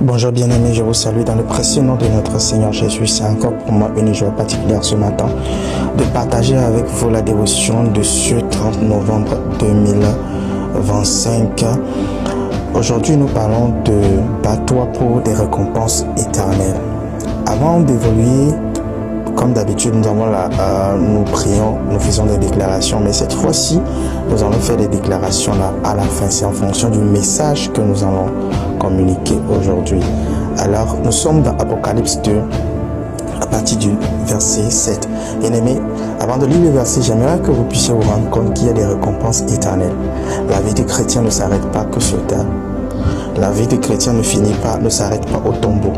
Bonjour bien-aimés, je vous salue dans le précieux nom de notre Seigneur Jésus. C'est encore pour moi une joie particulière ce matin de partager avec vous la dévotion de ce 30 novembre 2025. Aujourd'hui, nous parlons de « Bats-toi pour des récompenses éternelles ». Avant d'évoluer, comme d'habitude, nous prions, nous faisons des déclarations, mais cette fois-ci, nous allons faire des déclarations là à la fin. C'est en fonction du message que nous allons communiquer aujourd'hui. Alors, nous sommes dans Apocalypse 2, à partir du verset 7. Bien-aimés, avant de lire le verset, j'aimerais que vous puissiez vous rendre compte qu'il y a des récompenses éternelles. La vie du chrétien ne s'arrête pas que sur terre. La vie du chrétien ne s'arrête pas au tombeau.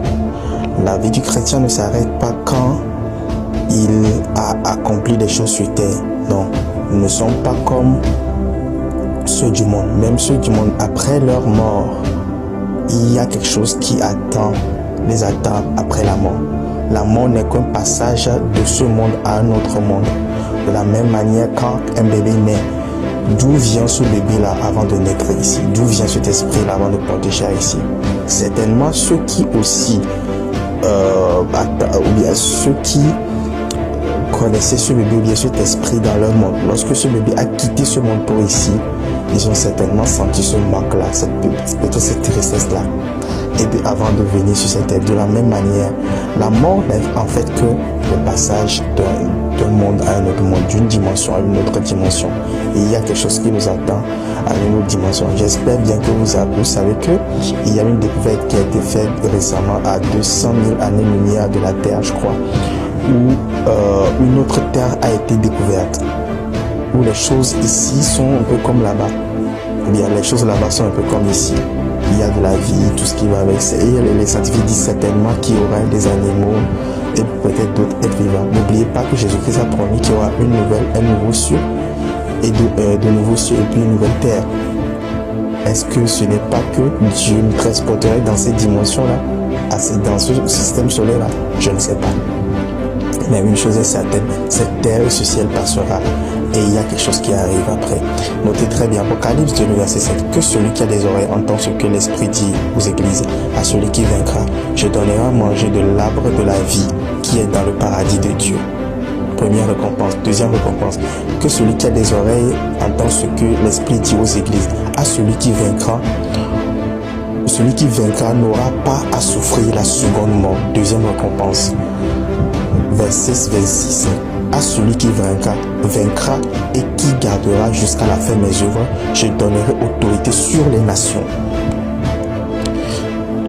La vie du chrétien ne s'arrête pas quand il a accompli des choses sur terre. Non, nous ne sommes pas comme ceux du monde. Même ceux du monde, après leur mort, il y a quelque chose qui les attend après la mort. La mort n'est qu'un passage de ce monde à un autre monde. De la même manière, quand un bébé naît, d'où vient ce bébé-là avant de naître ici? D'où vient cet esprit-là avant de porter chair ici? Certainement ceux qui aussi, ou bien ceux qui connaissaient ce bébé ou bien cet esprit dans leur monde. Lorsque ce bébé a quitté ce monde pour ici, ils ont certainement senti ce manque-là, peut-être cette tristesse-là. Et puis avant de venir sur cette terre, de la même manière, la mort n'est en fait que le passage d'un monde à un autre monde, d'une dimension à une autre dimension. Et il y a quelque chose qui nous attend à une autre dimension. J'espère bien que vous savez qu'il y a une découverte qui a été faite récemment à 200 000 années-lumière de la Terre, je crois, où une autre terre a été découverte, où les choses ici sont un peu comme là-bas, ou bien les choses là-bas sont un peu comme ici. Il y a de la vie, tout ce qui va avec. Et les scientifiques disent certainement qu'il y aura des animaux et peut-être d'autres êtres vivants. N'oubliez pas que Jésus-Christ a promis qu'il y aura un nouveau ciel et de nouveaux cieux et puis une nouvelle terre. Est-ce que ce n'est pas que Dieu nous transporterait dans cette dimension-là, dans ce système solaire-là? Je ne sais pas. Mais une chose est certaine, cette terre et ce ciel passera et il y a quelque chose qui arrive après. Notez très bien, Apocalypse 2, verset 7, que celui qui a des oreilles entend ce que l'Esprit dit aux églises. À celui qui vaincra, je donnerai à manger de l'arbre de la vie qui est dans le paradis de Dieu. Première récompense. Deuxième récompense, que celui qui a des oreilles entend ce que l'Esprit dit aux églises. À celui qui vaincra n'aura pas à souffrir la seconde mort. Deuxième récompense. Verset 26. À celui qui vaincra et qui gardera jusqu'à la fin mes œuvres, je donnerai autorité sur les nations.